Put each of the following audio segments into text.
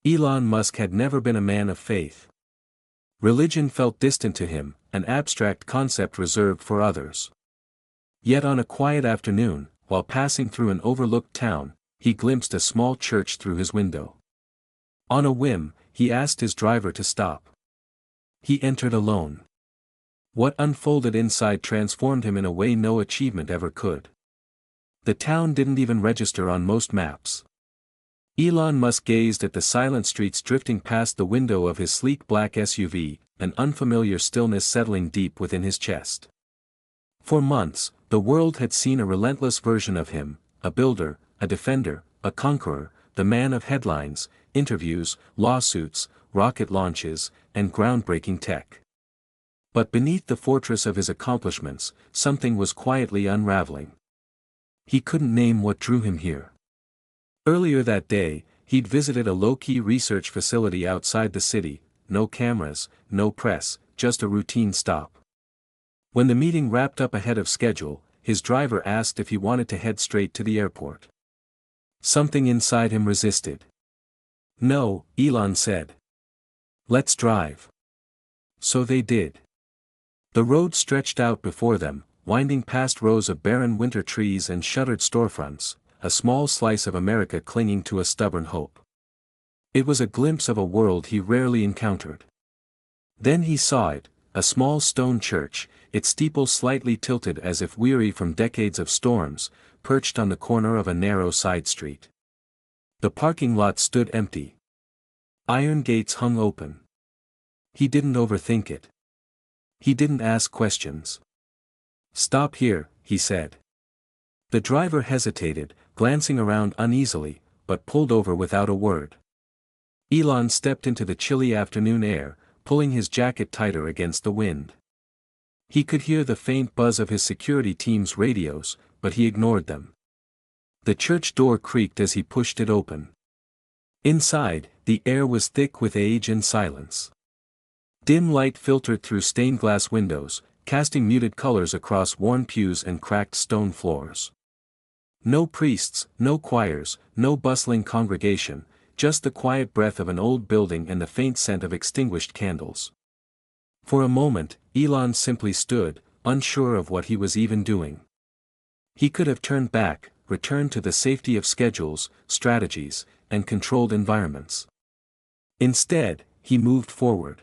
Elon Musk had never been a man of faith. Religion felt distant to him, an abstract concept reserved for others. Yet on a quiet afternoon, while passing through an overlooked town, he glimpsed a small church through his window. On a whim, he asked his driver to stop. He entered alone. What unfolded inside transformed him in a way no achievement ever could. The town didn't even register on most maps. Elon Musk gazed at the silent streets drifting past the window of his sleek black SUV, an unfamiliar stillness settling deep within his chest. For months, the world had seen a relentless version of him, a builder, a defender, a conqueror, the man of headlines, interviews, lawsuits, rocket launches, and groundbreaking tech. But beneath the fortress of his accomplishments, something was quietly unraveling. He couldn't name what drew him here. Earlier that day, he'd visited a low-key research facility outside the city, no cameras, no press, just a routine stop. When the meeting wrapped up ahead of schedule, his driver asked if he wanted to head straight to the airport. Something inside him resisted. "No," Elon said. "Let's drive." So they did. The road stretched out before them, winding past rows of barren winter trees and shuttered storefronts, a small slice of America clinging to a stubborn hope. It was a glimpse of a world he rarely encountered. Then he saw it, a small stone church, its steeple slightly tilted as if weary from decades of storms, perched on the corner of a narrow side street. The parking lot stood empty. Iron gates hung open. He didn't overthink it. He didn't ask questions. "Stop here," he said. The driver hesitated, glancing around uneasily, but pulled over without a word. Elon stepped into the chilly afternoon air, pulling his jacket tighter against the wind. He could hear the faint buzz of his security team's radios, but he ignored them. The church door creaked as he pushed it open. Inside, the air was thick with age and silence. Dim light filtered through stained glass windows, casting muted colors across worn pews and cracked stone floors. No priests, no choirs, no bustling congregation, just the quiet breath of an old building and the faint scent of extinguished candles. For a moment, Elon simply stood, unsure of what he was even doing. He could have turned back, returned to the safety of schedules, strategies, and controlled environments. Instead, he moved forward.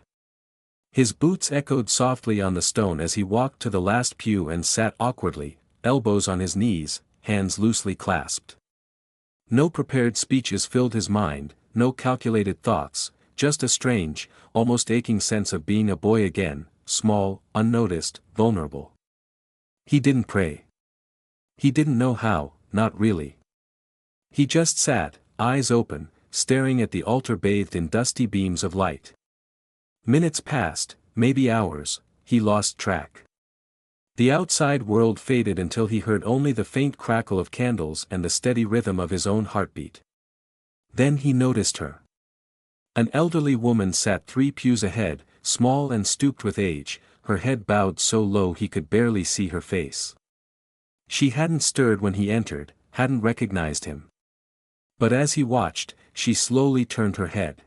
His boots echoed softly on the stone as he walked to the last pew and sat awkwardly, elbows on his knees, hands loosely clasped. No prepared speeches filled his mind, no calculated thoughts, just a strange, almost aching sense of being a boy again, small, unnoticed, vulnerable. He didn't pray. He didn't know how, not really. He just sat, eyes open, staring at the altar bathed in dusty beams of light. Minutes passed, maybe hours, he lost track. The outside world faded until he heard only the faint crackle of candles and the steady rhythm of his own heartbeat. Then he noticed her. An elderly woman sat 3 pews ahead, small and stooped with age, her head bowed so low he could barely see her face. She hadn't stirred when he entered, hadn't recognized him. But as he watched, she slowly turned her head.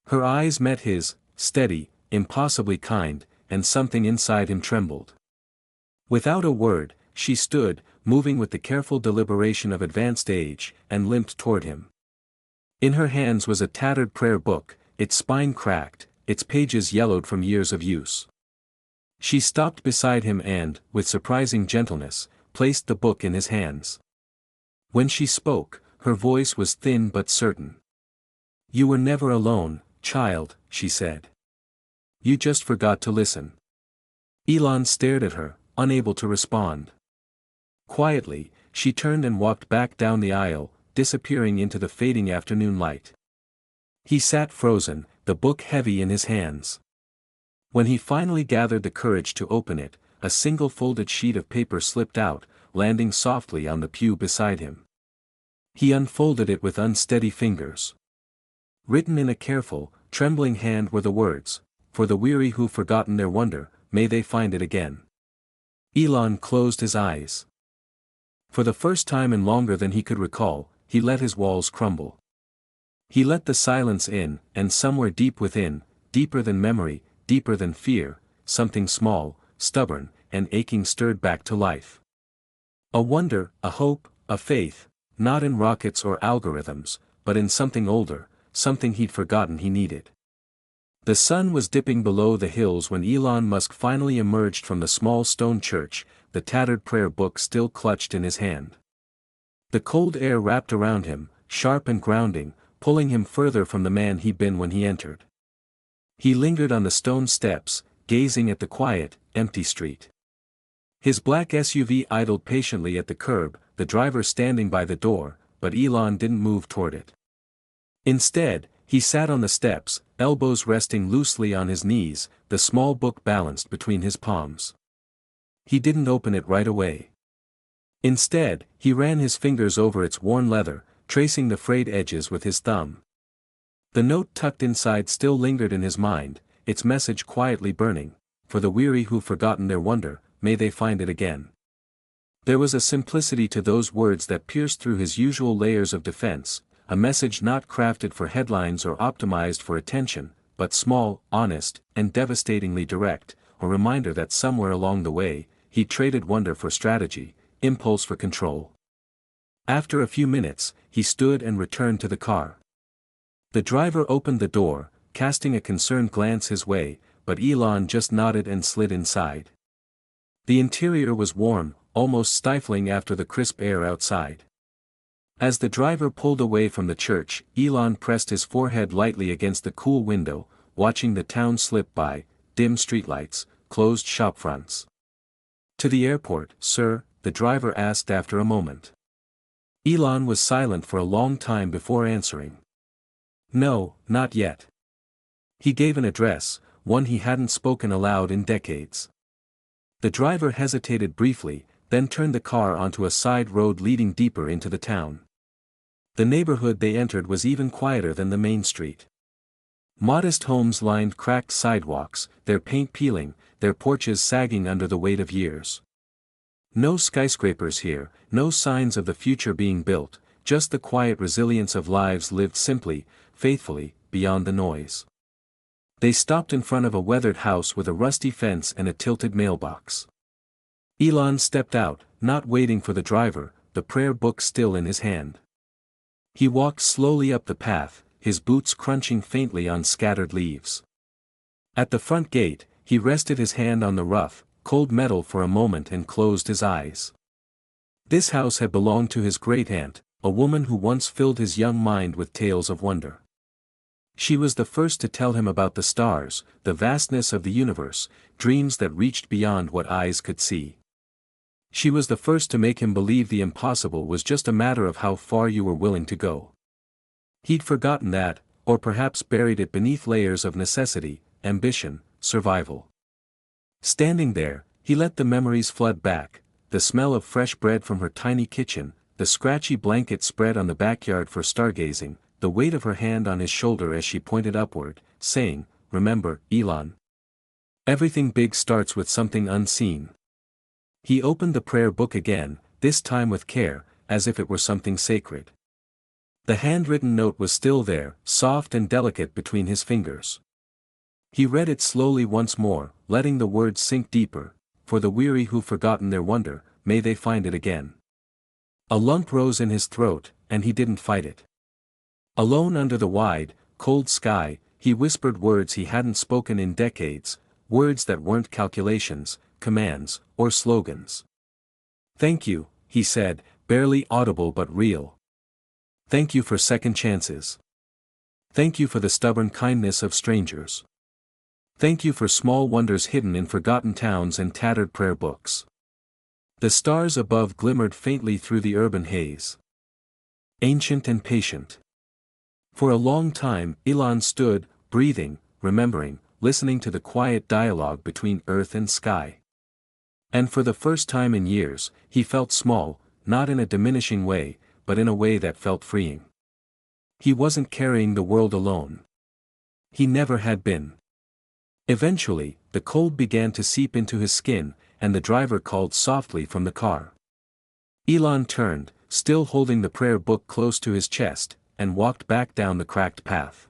Her eyes met his, steady, impossibly kind, and something inside him trembled. Without a word, she stood, moving with the careful deliberation of advanced age, and limped toward him. In her hands was a tattered prayer book, its spine cracked, its pages yellowed from years of use. She stopped beside him and, with surprising gentleness, placed the book in his hands. When she spoke, her voice was thin but certain. "You were never alone, child," she said. "You just forgot to listen." Elon stared at her, unable to respond. Quietly, she turned and walked back down the aisle, disappearing into the fading afternoon light. He sat frozen, the book heavy in his hands. When he finally gathered the courage to open it, a single folded sheet of paper slipped out, landing softly on the pew beside him. He unfolded it with unsteady fingers. Written in a careful, trembling hand were the words, "For the weary who've forgotten their wonder, may they find it again." Elon closed his eyes. For the first time in longer than he could recall, he let his walls crumble. He let the silence in, and somewhere deep within, deeper than memory, deeper than fear, something small, stubborn, and aching stirred back to life. A wonder, a hope, a faith, not in rockets or algorithms, but in something older, something he'd forgotten he needed. The sun was dipping below the hills when Elon Musk finally emerged from the small stone church, the tattered prayer book still clutched in his hand. The cold air wrapped around him, sharp and grounding, pulling him further from the man he'd been when he entered. He lingered on the stone steps, gazing at the quiet, empty street. His black SUV idled patiently at the curb, the driver standing by the door, but Elon didn't move toward it. Instead, he sat on the steps, elbows resting loosely on his knees, the small book balanced between his palms. He didn't open it right away. Instead, he ran his fingers over its worn leather, tracing the frayed edges with his thumb. The note tucked inside still lingered in his mind, its message quietly burning, "For the weary who've forgotten their wonder, may they find it again." There was a simplicity to those words that pierced through his usual layers of defense, a message not crafted for headlines or optimized for attention, but small, honest, and devastatingly direct, a reminder that somewhere along the way, he traded wonder for strategy, impulse for control. After a few minutes, he stood and returned to the car. The driver opened the door, casting a concerned glance his way, but Elon just nodded and slid inside. The interior was warm, almost stifling after the crisp air outside. As the driver pulled away from the church, Elon pressed his forehead lightly against the cool window, watching the town slip by, dim streetlights, closed shopfronts. "To the airport, sir?" the driver asked after a moment. Elon was silent for a long time before answering. "No, not yet." He gave an address, one he hadn't spoken aloud in decades. The driver hesitated briefly, then turned the car onto a side road leading deeper into the town. The neighborhood they entered was even quieter than the main street. Modest homes lined cracked sidewalks, their paint peeling, their porches sagging under the weight of years. No skyscrapers here, no signs of the future being built, just the quiet resilience of lives lived simply, faithfully, beyond the noise. They stopped in front of a weathered house with a rusty fence and a tilted mailbox. Elon stepped out, not waiting for the driver, the prayer book still in his hand. He walked slowly up the path, his boots crunching faintly on scattered leaves. At the front gate, he rested his hand on the rough, cold metal for a moment and closed his eyes. This house had belonged to his great-aunt, a woman who once filled his young mind with tales of wonder. She was the first to tell him about the stars, the vastness of the universe, dreams that reached beyond what eyes could see. She was the first to make him believe the impossible was just a matter of how far you were willing to go. He'd forgotten that, or perhaps buried it beneath layers of necessity, ambition, survival. Standing there, he let the memories flood back, the smell of fresh bread from her tiny kitchen, the scratchy blanket spread on the backyard for stargazing, the weight of her hand on his shoulder as she pointed upward, saying, "Remember, Elon. Everything big starts with something unseen." He opened the prayer book again, this time with care, as if it were something sacred. The handwritten note was still there, soft and delicate between his fingers. He read it slowly once more, letting the words sink deeper, "For the weary who've forgotten their wonder, may they find it again." A lump rose in his throat, and he didn't fight it. Alone under the wide, cold sky, he whispered words he hadn't spoken in decades, words that weren't calculations, commands, or slogans. "Thank you," he said, barely audible but real. "Thank you for second chances. Thank you for the stubborn kindness of strangers. Thank you for small wonders hidden in forgotten towns and tattered prayer books." The stars above glimmered faintly through the urban haze. Ancient and patient. For a long time, Elon stood, breathing, remembering, listening to the quiet dialogue between earth and sky. And for the first time in years, he felt small, not in a diminishing way, but in a way that felt freeing. He wasn't carrying the world alone. He never had been. Eventually, the cold began to seep into his skin, and the driver called softly from the car. Elon turned, still holding the prayer book close to his chest, and walked back down the cracked path.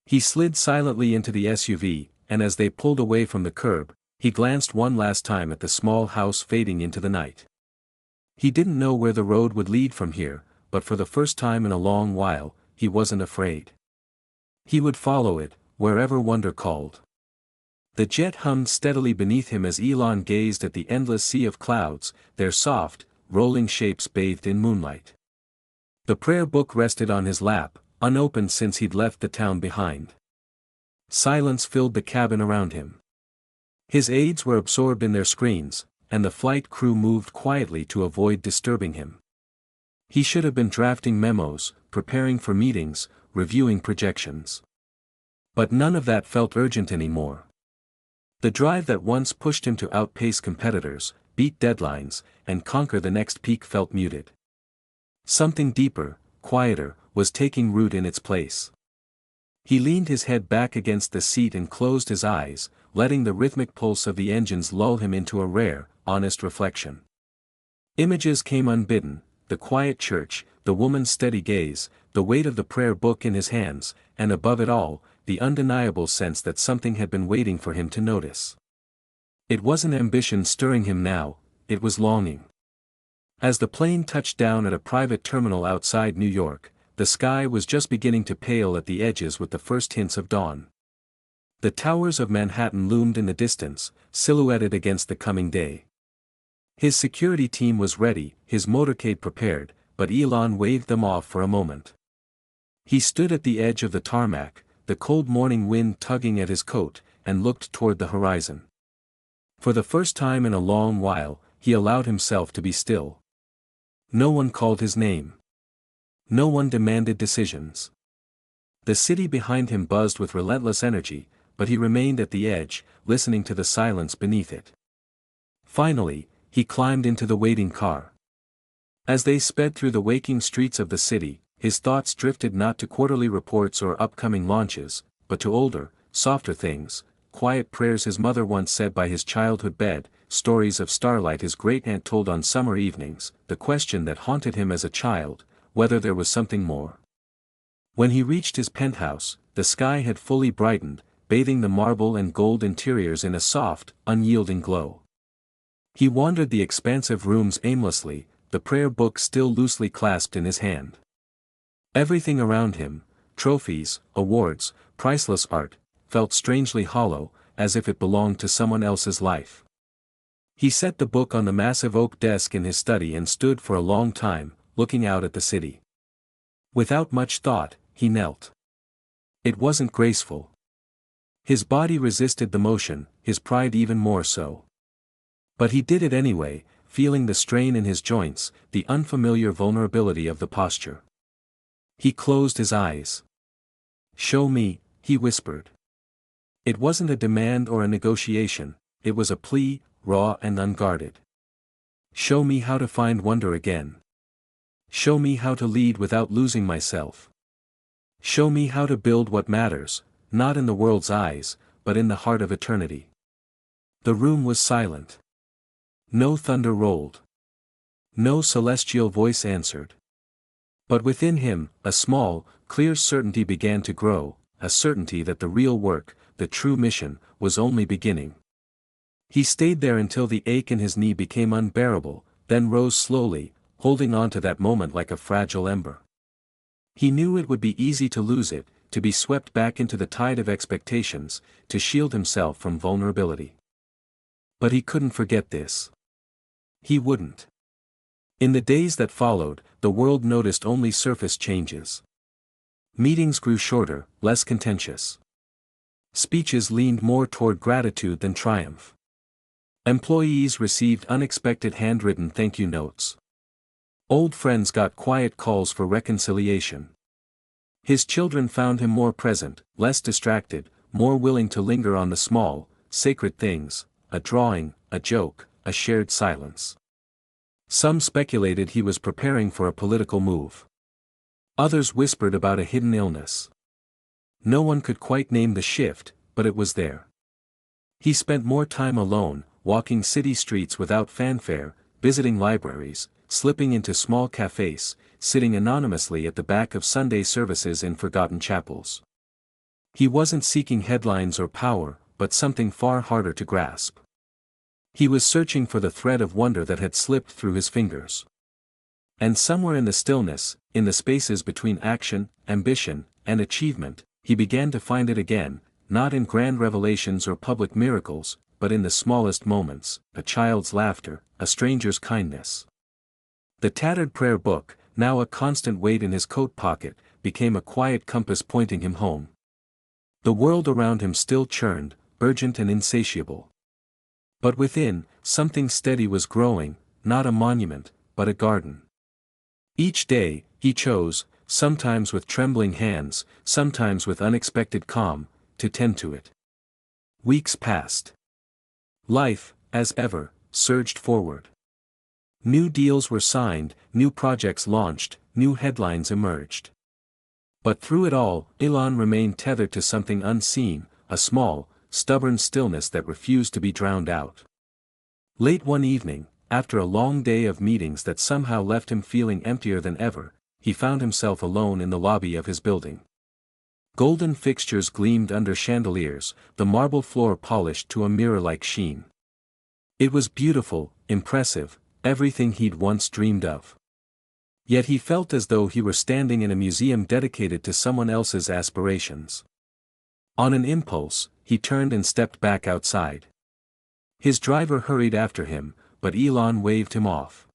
He slid silently into the SUV, and as they pulled away from the curb, he glanced one last time at the small house fading into the night. He didn't know where the road would lead from here, but for the first time in a long while, he wasn't afraid. He would follow it, wherever wonder called. The jet hummed steadily beneath him as Elon gazed at the endless sea of clouds, their soft, rolling shapes bathed in moonlight. The prayer book rested on his lap, unopened since he'd left the town behind. Silence filled the cabin around him. His aides were absorbed in their screens, and the flight crew moved quietly to avoid disturbing him. He should have been drafting memos, preparing for meetings, reviewing projections. But none of that felt urgent anymore. The drive that once pushed him to outpace competitors, beat deadlines, and conquer the next peak felt muted. Something deeper, quieter, was taking root in its place. He leaned his head back against the seat and closed his eyes, letting the rhythmic pulse of the engines lull him into a rare, honest reflection. Images came unbidden, the quiet church, the woman's steady gaze, the weight of the prayer book in his hands, and above it all, the undeniable sense that something had been waiting for him to notice. It wasn't ambition stirring him now, it was longing. As the plane touched down at a private terminal outside New York, the sky was just beginning to pale at the edges with the first hints of dawn. The towers of Manhattan loomed in the distance, silhouetted against the coming day. His security team was ready, his motorcade prepared, but Elon waved them off for a moment. He stood at the edge of the tarmac, the cold morning wind tugging at his coat, and looked toward the horizon. For the first time in a long while, he allowed himself to be still. No one called his name. No one demanded decisions. The city behind him buzzed with relentless energy, but he remained at the edge, listening to the silence beneath it. Finally, he climbed into the waiting car. As they sped through the waking streets of the city, his thoughts drifted not to quarterly reports or upcoming launches, but to older, softer things, quiet prayers his mother once said by his childhood bed, stories of starlight his great-aunt told on summer evenings, the question that haunted him as a child, whether there was something more. When he reached his penthouse, the sky had fully brightened, bathing the marble and gold interiors in a soft, unyielding glow. He wandered the expansive rooms aimlessly, the prayer book still loosely clasped in his hand. Everything around him, trophies, awards, priceless art, felt strangely hollow, as if it belonged to someone else's life. He set the book on the massive oak desk in his study and stood for a long time, looking out at the city. Without much thought, he knelt. It wasn't graceful. His body resisted the motion, his pride even more so. But he did it anyway, feeling the strain in his joints, the unfamiliar vulnerability of the posture. He closed his eyes. "Show me," he whispered. It wasn't a demand or a negotiation, it was a plea, raw and unguarded. "Show me how to find wonder again. Show me how to lead without losing myself. Show me how to build what matters, not in the world's eyes, but in the heart of eternity." The room was silent. No thunder rolled. No celestial voice answered. But within him, a small, clear certainty began to grow, a certainty that the real work, the true mission, was only beginning. He stayed there until the ache in his knee became unbearable, then rose slowly, holding on to that moment like a fragile ember. He knew it would be easy to lose it, to be swept back into the tide of expectations, to shield himself from vulnerability. But he couldn't forget this. He wouldn't. In the days that followed, the world noticed only surface changes. Meetings grew shorter, less contentious. Speeches leaned more toward gratitude than triumph. Employees received unexpected handwritten thank you notes. Old friends got quiet calls for reconciliation. His children found him more present, less distracted, more willing to linger on the small, sacred things, a drawing, a joke, a shared silence. Some speculated he was preparing for a political move. Others whispered about a hidden illness. No one could quite name the shift, but it was there. He spent more time alone, walking city streets without fanfare, visiting libraries, slipping into small cafes, sitting anonymously at the back of Sunday services in forgotten chapels. He wasn't seeking headlines or power, but something far harder to grasp. He was searching for the thread of wonder that had slipped through his fingers. And somewhere in the stillness, in the spaces between action, ambition, and achievement, he began to find it again, not in grand revelations or public miracles, but in the smallest moments, a child's laughter, a stranger's kindness. The tattered prayer book, now a constant weight in his coat pocket, became a quiet compass pointing him home. The world around him still churned, urgent and insatiable. But within, something steady was growing, not a monument, but a garden. Each day, he chose, sometimes with trembling hands, sometimes with unexpected calm, to tend to it. Weeks passed. Life, as ever, surged forward. New deals were signed, new projects launched, new headlines emerged. But through it all, Elon remained tethered to something unseen, a small, stubborn stillness that refused to be drowned out. Late one evening, after a long day of meetings that somehow left him feeling emptier than ever, he found himself alone in the lobby of his building. Golden fixtures gleamed under chandeliers, the marble floor polished to a mirror-like sheen. It was beautiful, impressive, everything he'd once dreamed of. Yet he felt as though he were standing in a museum dedicated to someone else's aspirations. On an impulse, he turned and stepped back outside. His driver hurried after him, but Elon waved him off.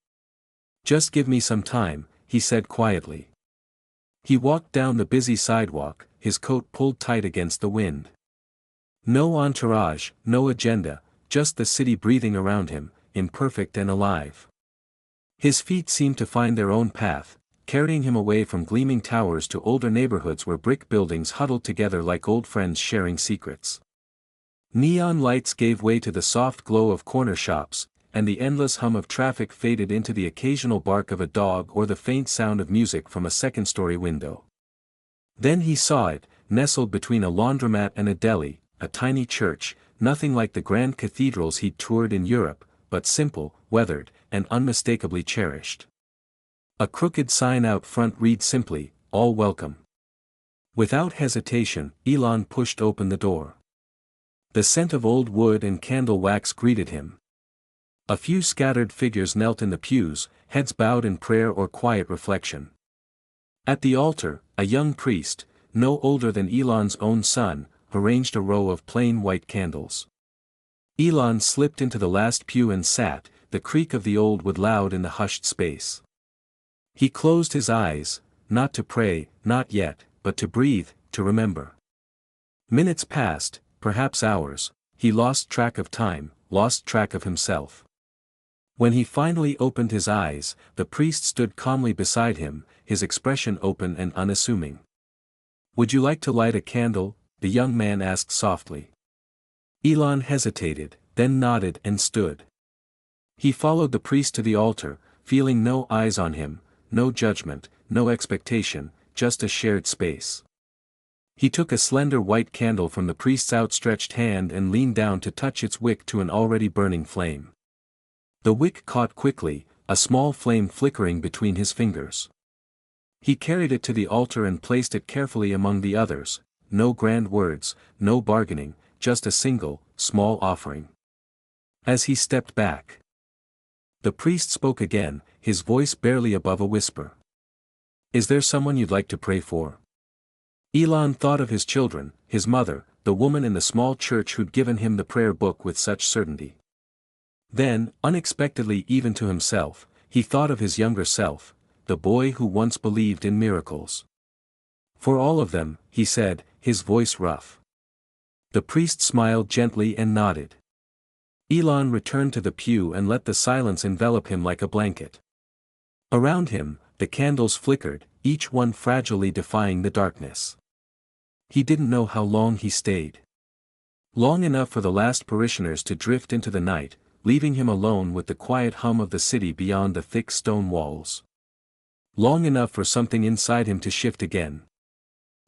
"Just give me some time," he said quietly. He walked down the busy sidewalk, his coat pulled tight against the wind. No entourage, no agenda, just the city breathing around him, imperfect and alive. His feet seemed to find their own path, carrying him away from gleaming towers to older neighborhoods where brick buildings huddled together like old friends sharing secrets. Neon lights gave way to the soft glow of corner shops, and the endless hum of traffic faded into the occasional bark of a dog or the faint sound of music from a second-story window. Then he saw it, nestled between a laundromat and a deli, a tiny church, nothing like the grand cathedrals he'd toured in Europe, but simple, weathered, and unmistakably cherished. A crooked sign out front read simply, "All welcome." Without hesitation, Elon pushed open the door. The scent of old wood and candle wax greeted him. A few scattered figures knelt in the pews, heads bowed in prayer or quiet reflection. At the altar, a young priest, no older than Elon's own son, arranged a row of plain white candles. Elon slipped into the last pew and sat, the creak of the old wood loud in the hushed space. He closed his eyes, not to pray, not yet, but to breathe, to remember. Minutes passed, perhaps hours, he lost track of time, lost track of himself. When he finally opened his eyes, the priest stood calmly beside him, his expression open and unassuming. "Would you like to light a candle?" the young man asked softly. Elon hesitated, then nodded and stood. He followed the priest to the altar, feeling no eyes on him, no judgment, no expectation, just a shared space. He took a slender white candle from the priest's outstretched hand and leaned down to touch its wick to an already burning flame. The wick caught quickly, a small flame flickering between his fingers. He carried it to the altar and placed it carefully among the others, no grand words, no bargaining, just a single, small offering. As he stepped back, the priest spoke again, his voice barely above a whisper. "Is there someone you'd like to pray for?" Elon thought of his children, his mother, the woman in the small church who'd given him the prayer book with such certainty. Then, unexpectedly even to himself, he thought of his younger self, the boy who once believed in miracles. "For all of them," he said, his voice rough. The priest smiled gently and nodded. Elon returned to the pew and let the silence envelop him like a blanket. Around him, the candles flickered, each one fragilely defying the darkness. He didn't know how long he stayed. Long enough for the last parishioners to drift into the night, leaving him alone with the quiet hum of the city beyond the thick stone walls. Long enough for something inside him to shift again.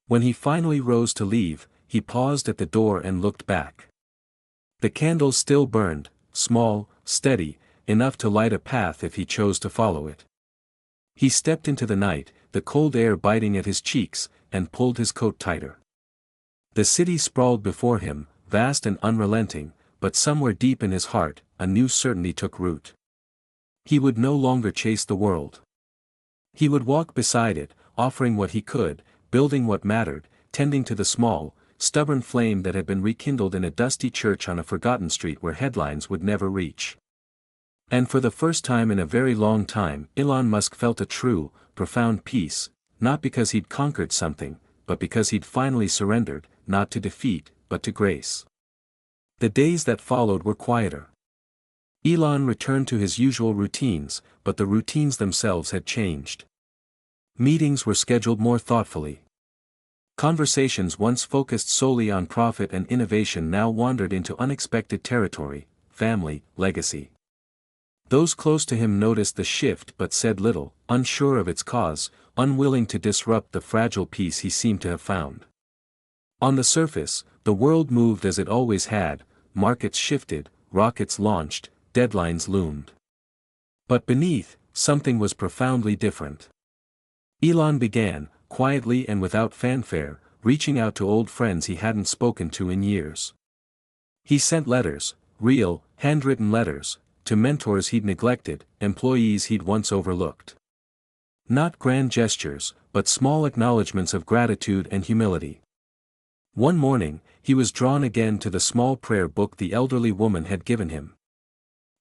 When he finally rose to leave, he paused at the door and looked back. The candles still burned, small, steady, enough to light a path if he chose to follow it. He stepped into the night, the cold air biting at his cheeks, and pulled his coat tighter. The city sprawled before him, vast and unrelenting, but somewhere deep in his heart, a new certainty took root. He would no longer chase the world. He would walk beside it, offering what he could, building what mattered, tending to the small, stubborn flame that had been rekindled in a dusty church on a forgotten street where headlines would never reach. And for the first time in a very long time, Elon Musk felt a true, profound peace, not because he'd conquered something, but because he'd finally surrendered, not to defeat, but to grace. The days that followed were quieter. Elon returned to his usual routines, but the routines themselves had changed. Meetings were scheduled more thoughtfully. Conversations once focused solely on profit and innovation now wandered into unexpected territory: family, legacy. Those close to him noticed the shift but said little, unsure of its cause, unwilling to disrupt the fragile peace he seemed to have found. On the surface, the world moved as it always had, markets shifted, rockets launched, deadlines loomed. But beneath, something was profoundly different. Elon began, quietly and without fanfare, reaching out to old friends he hadn't spoken to in years. He sent letters, real, handwritten letters, to mentors he'd neglected, employees he'd once overlooked. Not grand gestures, but small acknowledgments of gratitude and humility. One morning, he was drawn again to the small prayer book the elderly woman had given him.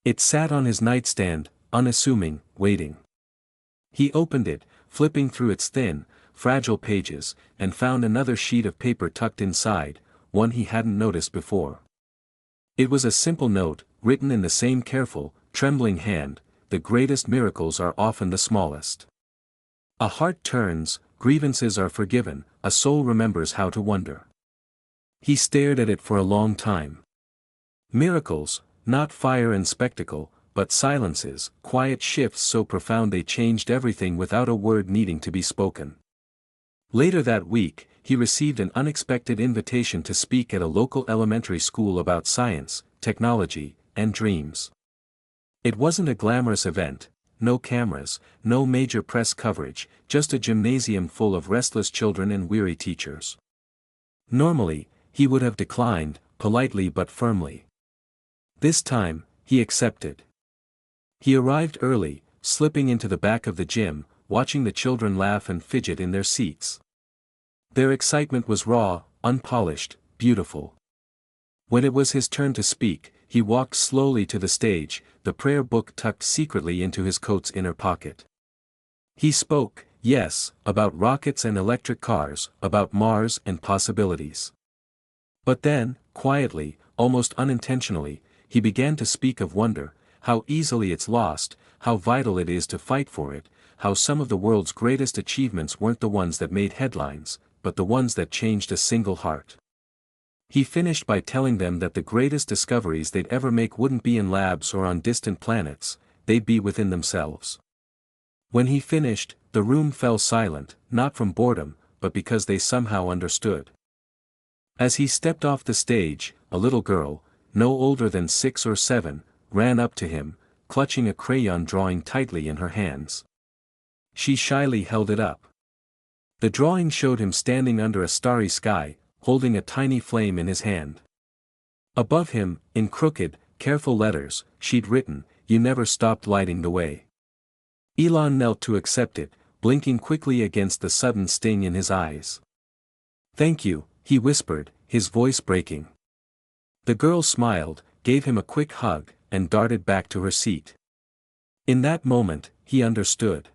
It sat on his nightstand, unassuming, waiting. He opened it, flipping through its thin, fragile pages, and found another sheet of paper tucked inside, one he hadn't noticed before. It was a simple note, written in the same careful, trembling hand: "The greatest miracles are often the smallest. A heart turns, grievances are forgiven, a soul remembers how to wonder." He stared at it for a long time. Miracles, not fire and spectacle, but silences, quiet shifts so profound they changed everything without a word needing to be spoken. Later that week, he received an unexpected invitation to speak at a local elementary school about science, technology, and dreams. It wasn't a glamorous event, no cameras, no major press coverage, just a gymnasium full of restless children and weary teachers. Normally, he would have declined, politely but firmly. This time, he accepted. He arrived early, slipping into the back of the gym, watching the children laugh and fidget in their seats. Their excitement was raw, unpolished, beautiful. When it was his turn to speak, he walked slowly to the stage, the prayer book tucked secretly into his coat's inner pocket. He spoke, yes, about rockets and electric cars, about Mars and possibilities. But then, quietly, almost unintentionally, he began to speak of wonder, how easily it's lost, how vital it is to fight for it, how some of the world's greatest achievements weren't the ones that made headlines, but the ones that changed a single heart. He finished by telling them that the greatest discoveries they'd ever make wouldn't be in labs or on distant planets, they'd be within themselves. When he finished, the room fell silent, not from boredom, but because they somehow understood. As he stepped off the stage, a little girl, no older than 6 or 7, ran up to him, clutching a crayon drawing tightly in her hands. She shyly held it up. The drawing showed him standing under a starry sky, holding a tiny flame in his hand. Above him, in crooked, careful letters, she'd written, "You never stopped lighting the way." Elon knelt to accept it, blinking quickly against the sudden sting in his eyes. "Thank you," he whispered, his voice breaking. The girl smiled, gave him a quick hug, and darted back to her seat. In that moment, he understood.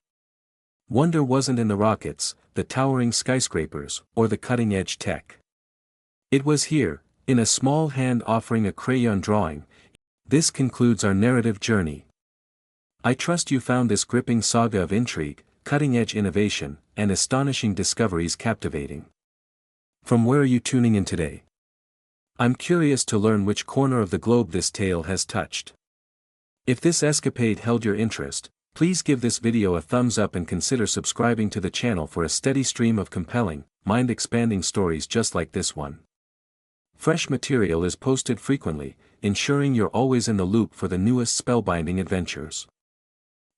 Wonder wasn't in the rockets, the towering skyscrapers, or the cutting-edge tech. It was here, in a small hand offering a crayon drawing. This concludes our narrative journey. I trust you found this gripping saga of intrigue, cutting-edge innovation, and astonishing discoveries captivating. From where are you tuning in today? I'm curious to learn which corner of the globe this tale has touched. If this escapade held your interest, please give this video a thumbs up and consider subscribing to the channel for a steady stream of compelling, mind-expanding stories just like this one. Fresh material is posted frequently, ensuring you're always in the loop for the newest spellbinding adventures.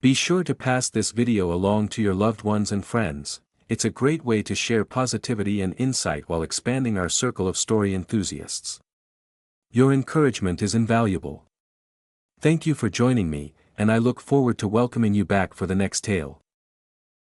Be sure to pass this video along to your loved ones and friends. It's a great way to share positivity and insight while expanding our circle of story enthusiasts. Your encouragement is invaluable. Thank you for joining me, and I look forward to welcoming you back for the next tale.